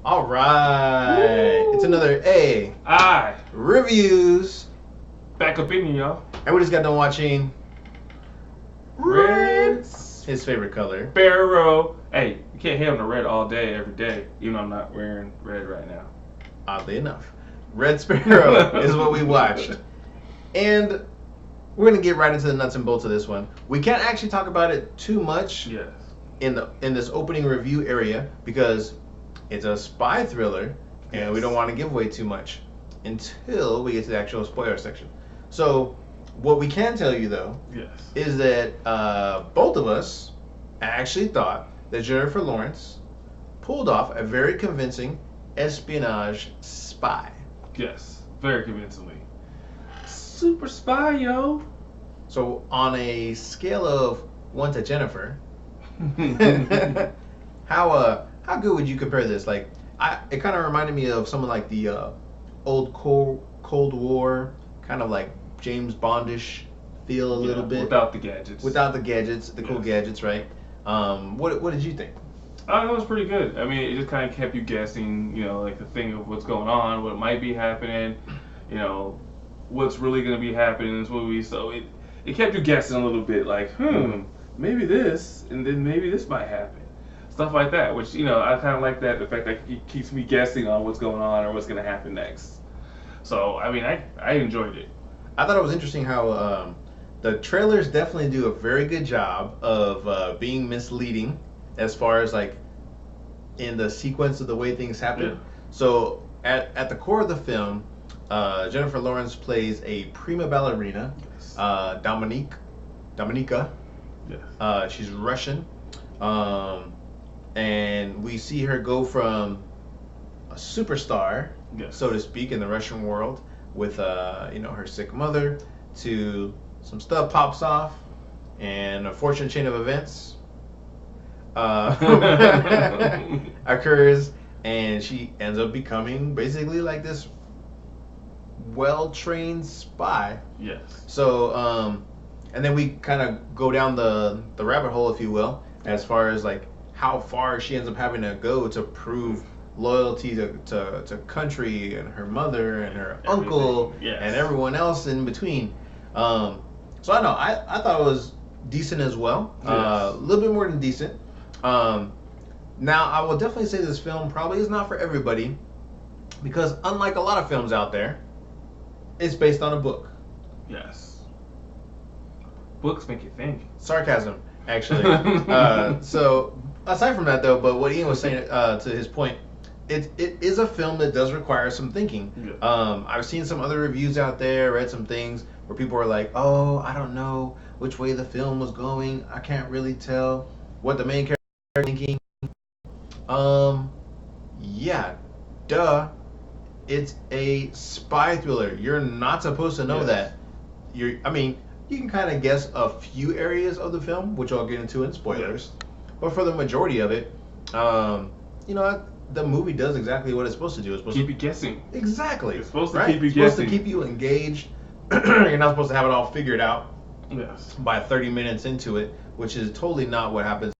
All right. Woo. It's another A. I Reviews. back up in y'all. And we just got done watching Reds. his favorite color. Sparrow. Hey, you can't hate on the red all day, every day, even though I'm not wearing red right now. Oddly enough. Red Sparrow is what we watched. And we're going to get right into the nuts and bolts of this one. We can't actually talk about it too much Yes. in this opening review area because it's a spy thriller and we don't want to give away too much until we get to the actual spoiler section. So what we can tell you though Yes. is that both of us actually thought that Jennifer Lawrence pulled off a very convincing espionage spy. Yes. Very convincingly. Super spy, yo. So on a scale of 1 to Jennifer, how good would you compare this? Like, it kind of reminded me of something like the old Cold War, kind of like James Bondish feel a little bit. Without the gadgets. Without the gadgets, the cool gadgets, right? What did you think? That was pretty good. I mean, it just kind of kept you guessing, like the thing of what's going on, what might be happening, what's really going to be happening in this movie. So it kept you guessing a little bit, like, maybe this, and then maybe this might happen. Stuff like that, which, I kind of like that, the fact that it keeps me guessing on what's going on or what's going to happen next. So, I mean, I enjoyed it. I thought it was interesting how the trailers definitely do a very good job of being misleading as far as like in the sequence of the way things happen. Yeah. So at the core of the film, Jennifer Lawrence plays a prima ballerina, Yes. Dominika. Yes. She's Russian, and we see her go from a superstar, Yes. so to speak, in the Russian world with her sick mother to some stuff pops off and a fortune chain of events occurs and she ends up becoming basically like this well-trained spy. Yes. So and then we kind of go down the rabbit hole, if you will, as far as like how far she ends up having to go to prove loyalty to country and her mother and her uncle and everyone else in between. So I know I thought it was decent as well. A little bit more than decent. Now I will definitely say this film probably is not for everybody because unlike a lot of films out there, it's based on a book. Yes. Books make you think. Sarcasm, actually. So aside from that though, but what Ian was saying to his point, it is a film that does require some thinking. Yeah. I've seen some other reviews out there, read some things where people are like, oh, I don't know which way the film was going. I can't really tell what the main character is thinking. Yeah, duh. It's a spy thriller. You're not supposed to know that. You can kind of guess a few areas of the film, which I'll get into in spoilers. But for the majority of it, the movie does exactly what it's supposed to do. It's supposed keep to you guessing. Exactly. It's supposed to right? keep you It's guessing. supposed to keep you engaged. You're not supposed to have it all figured out Yes. by 30 minutes into it, which is totally not what happens.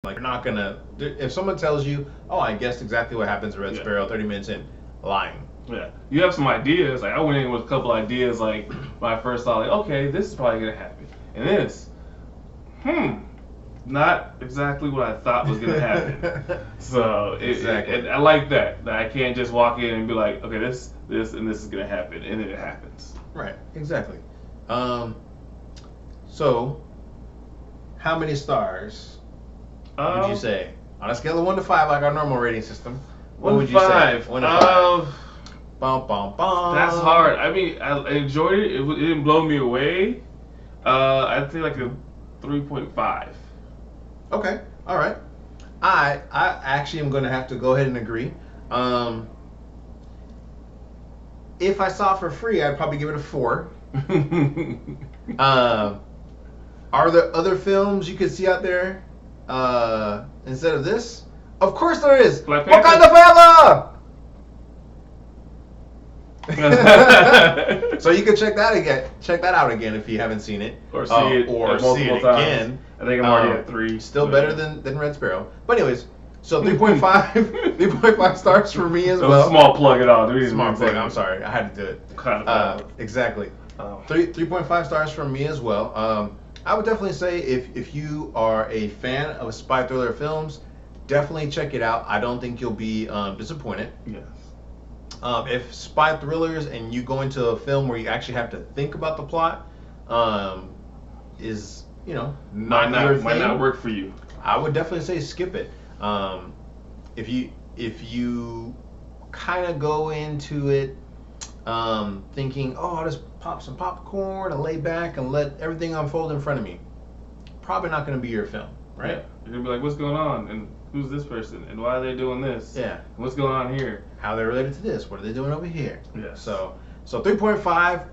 Like, you're not gonna. If someone tells you, "Oh, I guessed exactly what happens in Red Sparrow," 30 minutes in, lying. Yeah, you have some ideas. Like I went in with a couple ideas. Like when I first saw, like, okay, this is probably gonna happen, and this, not exactly what I thought was gonna happen. So Exactly. I like that. That I can't just walk in and be like, okay, this, and this is gonna happen, and then it happens. Right. Exactly. So, how many stars would you say on a scale of 1 to 5, like our normal rating system? What would you say? 1 to 5. Bum, bum, bum. That's hard. I mean, I enjoyed it. It didn't blow me away. I'd say like a 3.5. Okay. All right. I actually am going to have to go ahead and agree. If I saw it for free, I'd probably give it a 4. Are there other films you could see out there instead of this? Of course there is. Wakanda Forever. So you can check that out again if you haven't seen it, or see it again. I think I'm already at 3. Still better than Red Sparrow. But anyways, So 3.5, 3.5 stars for me as That was well. a small plug at all. Small plug. I'm sorry, I had to do it. Kind of. Exactly. Oh. 3.5 stars from me as well. I would definitely say if you are a fan of spy thriller films, definitely check it out. I don't think you'll be disappointed. Yes. If spy thrillers and you go into a film where you actually have to think about the plot, is might not work for you. I would definitely say skip it. If you kind of go into it thinking, oh, I'll just pop some popcorn and lay back and let everything unfold in front of me, probably not going to be your film, right? Yeah. You're gonna be like, what's going on, and who's this person, and why are they doing this? Yeah. And what's going on here? How they're related to this? What are they doing over here? Yeah. So 3.5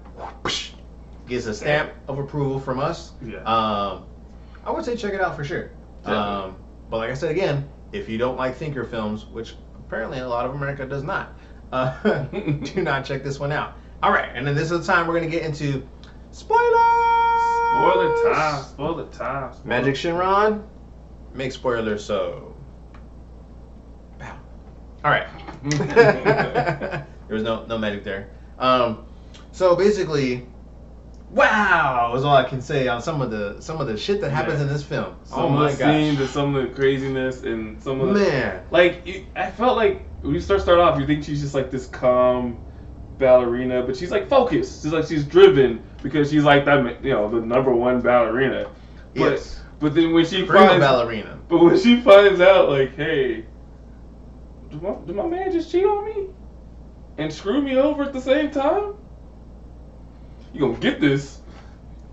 gets a stamp of approval from us. Yeah. I would say check it out for sure. But like I said again, if you don't like thinker films, which apparently a lot of America does not, do not check this one out. All right, and then this is the time we're gonna get into spoilers. Spoiler time. Magic Shinron, make spoilers so. Pow. All right. There was no magic there. So basically, wow is all I can say on some of the shit that happens in this film. Some of the scenes and some of the craziness and some of the I felt like when you start off, you think she's just like this calm ballerina, but she's like focused. She's like she's driven because she's like that, the number one ballerina. Yes. But then when she ballerina. But when she finds out, like, hey, did my man just cheat on me and screw me over at the same time? You gonna get this?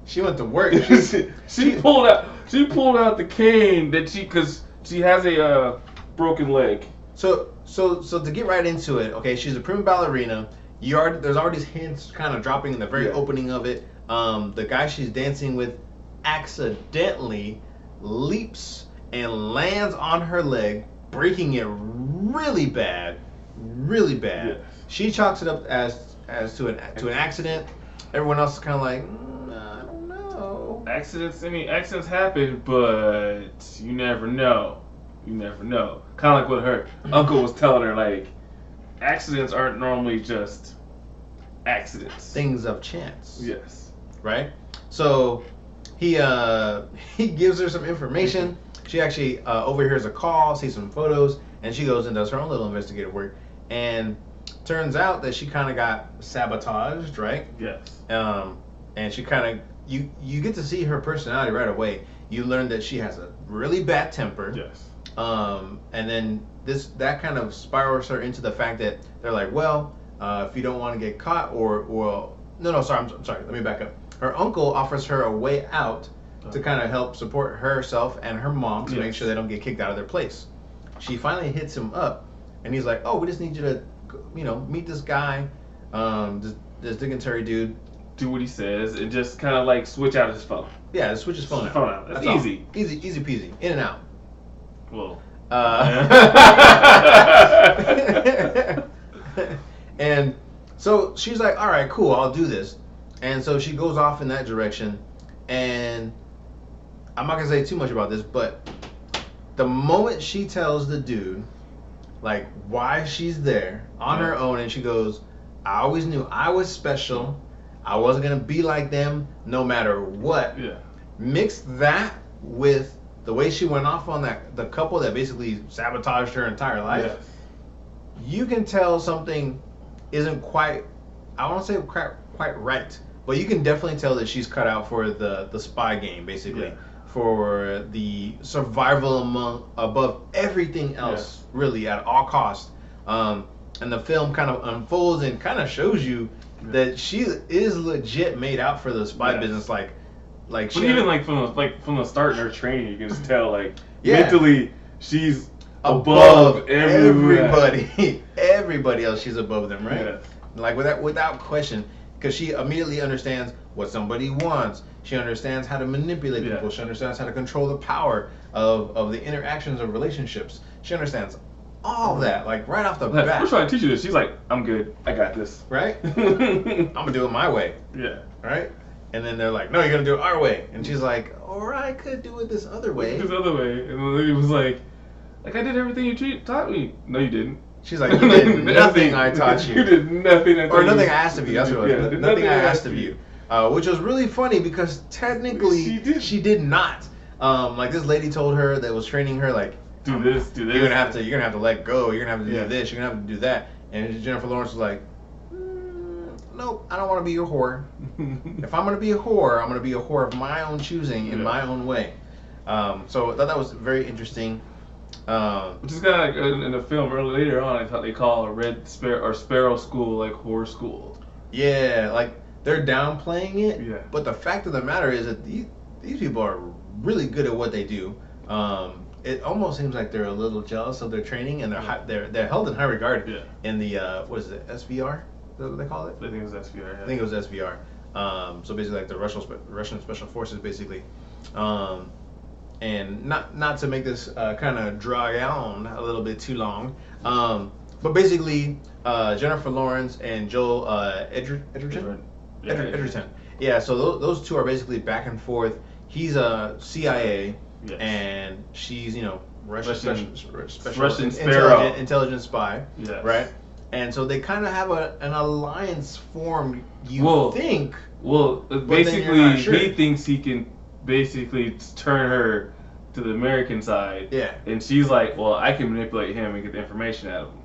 She went to work. she pulled out the cane because she has a broken leg. So to get right into it, okay, she's a prima ballerina. There's already hints kind of dropping in the very opening of it. The guy she's dancing with accidentally leaps and lands on her leg, breaking it really bad. Yeah. She chalks it up as to an accident. Everyone else is kind of like, I don't know. Accidents happen, but you never know. Kind of like what her uncle was telling her, like, accidents aren't normally just accidents. Things of chance. Yes. Right? So he gives her some information. She actually overhears a call, sees some photos, and she goes and does her own little investigative work. And turns out that she kind of got sabotaged, right? Yes. And she kind of you get to see her personality right away. You learn that she has a really bad temper. Yes. And then that kind of spirals her into the fact that they're like, well, if you don't want to get caught, I'm sorry. Let me back up. Her uncle offers her a way out to kind of help support herself and her mom to make sure they don't get kicked out of their place. She finally hits him up, and he's like, oh, we just need you to, meet this guy, this dignitary dude. Do what he says and just kind of like switch out his phone. Yeah, just switch his phone out. That's easy. Easy peasy. In and out. Well. And so she's like, all right, cool, I'll do this. And so she goes off in that direction. And I'm not going to say too much about this, but the moment she tells the dude, like, why she's there on her own, and she goes, I always knew I was special. I wasn't going to be like them no matter what. Yeah. Mix that with the way she went off on the couple that basically sabotaged her entire life. Yes. You can tell something isn't quite, I won't say quite right, but you can definitely tell that she's cut out for the spy game, basically. Yeah. For the survival above everything else, really, at all costs. And the film kind of unfolds and kind of shows you that she is legit made out for the spy business, like. But even from the start in her training, you can just tell mentally she's above everybody. Everybody else, she's above them, right? Yeah. Like without question, because she immediately understands what somebody wants. She understands how to manipulate people. She understands how to control the power of the interactions of relationships. She understands all that, like right off the bat. We're trying to teach you this. She's like, I'm good. I got this. Right? I'm gonna do it my way. Yeah. Right? And then they're like, no, you're gonna do it our way. And she's like, or I could do it this other way. And then he was like, Like, I did everything you taught me. No, you didn't. She's like, you did nothing I taught you. You did nothing I taught you. Or nothing I asked of you. That's what it was. Yeah, Nothing I asked of you. Which was really funny because technically she did not. Like this lady told her that was training her, like, do this. You're gonna have to let go. You're gonna have to do this. You're gonna have to do that. And Jennifer Lawrence was like, nope, I don't want to be your whore. If I'm gonna be a whore, I'm gonna be a whore of my own choosing in my own way. So I thought that was very interesting. Which is kind of like in the film later on, I thought they call a Sparrow School like whore school. Yeah, like they're downplaying it. Yeah. But the fact of the matter is that these people are really good at what they do. It almost seems like they're a little jealous of their training, and they're held in high regard in the what is it, SVR? Is that what they call it? I think it was SVR. Yeah. I think it was SVR. So basically, like the Russian special forces, basically. And not to make this kind of drag on a little bit too long, but basically Jennifer Lawrence and Joel Edgerton. Yeah, so those two are basically back and forth. He's a CIA, and she's Russian Sparrow intelligence spy, right? And so they kind of have an alliance formed. You think? Well, basically, he thinks he can basically turn her to the American side. Yeah. And she's like, well, I can manipulate him and get the information out of him.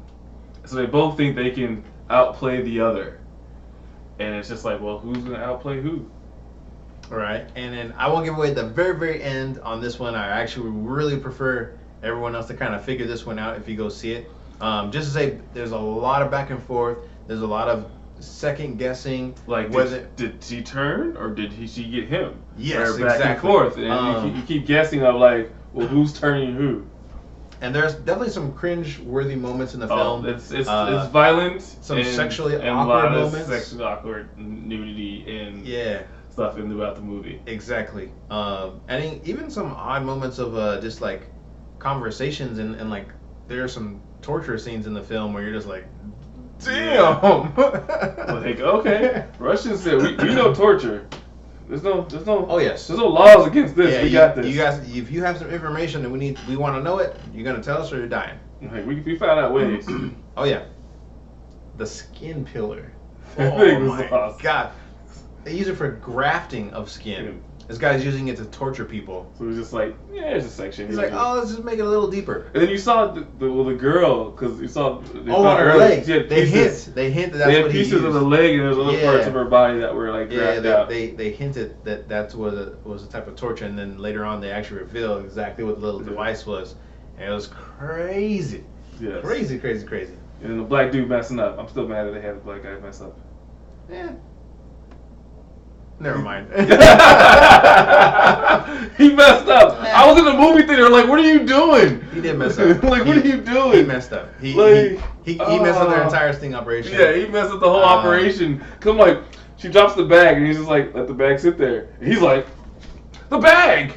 So they both think they can outplay the other. And it's just like, well, who's going to outplay who? Right. And then I won't give away the very, very end on this one. I actually really prefer everyone else to kind of figure this one out if you go see it. Just to say, there's a lot of back and forth. There's a lot of second guessing. Like, did she turn or did she get him? Yes, or back exactly. and forth. And you keep guessing of like, well, who's turning who? And there's definitely some cringe-worthy moments in the film. It's violent. Some sexually awkward moments. And a lot of sexually awkward nudity and stuff throughout the movie. Exactly. And even some odd moments of just like conversations and like there are some torture scenes in the film where you're just like, damn. Like, okay, Russians said we know torture. There's no. Oh yes. There's no laws against this. Yeah, we got this. You guys, if you have some information that we want to know it, you're gonna tell us or you're dying. Like, we found out ways. Oh yeah. The skin pillar. Oh my god. They use it for grafting of skin. This guy's using it to torture people. So he's just like, it's a section. He's like, let's just make it a little deeper. And then you saw the girl, because you saw. Her leg. They hint that that's what he used. Pieces of the leg and there's other parts of her body that were like grafted out. They hinted that that's what was a type of torture, and then later on they actually revealed exactly what the little device was, and it was crazy. Yes. Crazy. And the black dude messing up. I'm still mad that they had the black guy mess up. Yeah. Never mind. He messed up. I was in the movie theater like, what are you doing? He did mess up. Like, what are you doing? He messed up. He messed up their entire sting operation. Yeah, he messed up the whole operation. Cause I'm like, she drops the bag and he's just like, let the bag sit there. And he's like, the bag!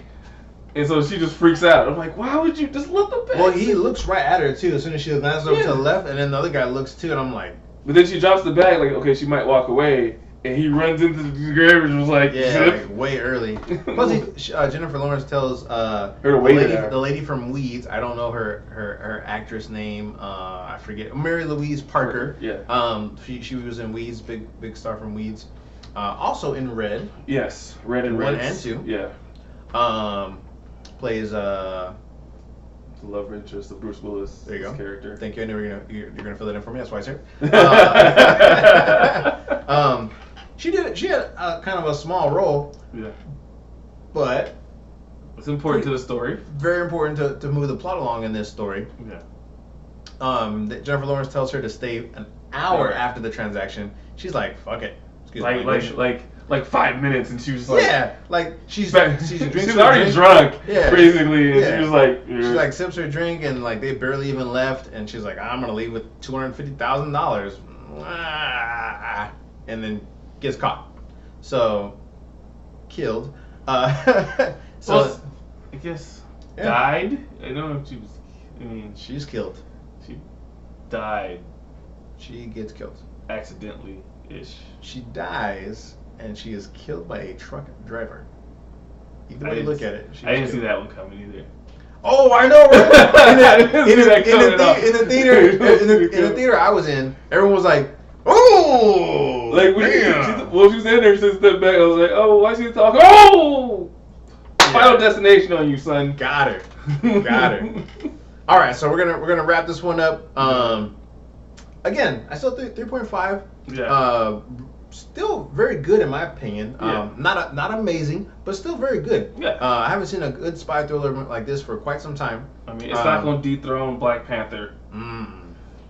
And so she just freaks out. I'm like, why would you just let the bag Well, he looks right at her too as soon as she glances over to the left, and then the other guy looks too, and I'm like... But then she drops the bag like, okay, she might walk away. And he runs into the garbage and was like, like way early. Plus, Jennifer Lawrence tells her to wait the lady from Weeds. I don't know her actress name. I forget. Mary Louise Parker. Yeah. She was in Weeds, big star from Weeds. Also in Red. Yes, Red and Red 1 and 2. Yeah. Plays the love interest of Bruce Willis. There you go. Character. Thank you. I knew you're gonna fill that in for me. That's why it's here. She had kind of a small role. Yeah. But it's important to the story. Very important to move the plot along in this story. Yeah. Jennifer Lawrence tells her to stay an hour after the transaction. She's like, fuck it. Like 5 minutes, and she was like, like she's drinking. She's already drunk, basically, and she was like, she like sips her drink, and like they barely even left, and she's like, I'm gonna leave with $250,000, and then gets caught, so killed. I guess died. I don't know if she was. I mean, she's killed. She died. She gets killed accidentally-ish. She dies. And she is killed by a truck driver. Either way you look at it. I didn't see that one coming either. Oh, I know. Right? In the the theater I was in, everyone was like, "Oh, like when damn." she was in there, she stepped back. I was like, "Oh, why she talking? Oh, Final Destination on you, son." Got her. All right, so we're gonna wrap this one up. Again, I still 3.5. Yeah. Still very good in my opinion. Yeah. Not amazing, but still very good. Yeah. I haven't seen a good spy thriller like this for quite some time. I mean, it's not going to dethrone Black Panther,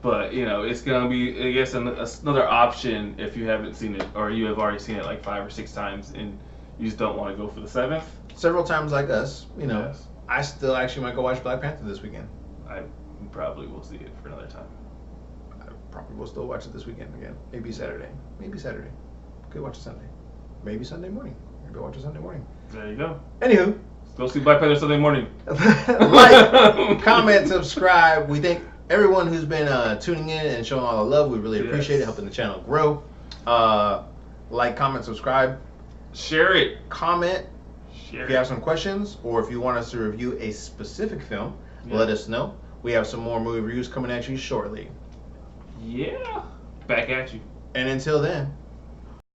but it's going to be, I guess, another option if you haven't seen it, or you have already seen it like 5 or 6 times, and you just don't want to go for the 7th. Several times like us, Yes. I still actually might go watch Black Panther this weekend. I probably will see it for another time. I probably will still watch it this weekend again. Maybe Saturday. Could watch it Sunday. Maybe Sunday morning. Maybe watch it Sunday morning. There you go. Anywho. Go see Black Panther Sunday morning. Like, comment, subscribe. We thank everyone who's been tuning in and showing all the love. We really appreciate it, helping the channel grow. Like, comment, subscribe. Share it. Comment. If you have some questions, or if you want us to review a specific film, let us know. We have some more movie reviews coming at you shortly. Yeah. Back at you. And until then,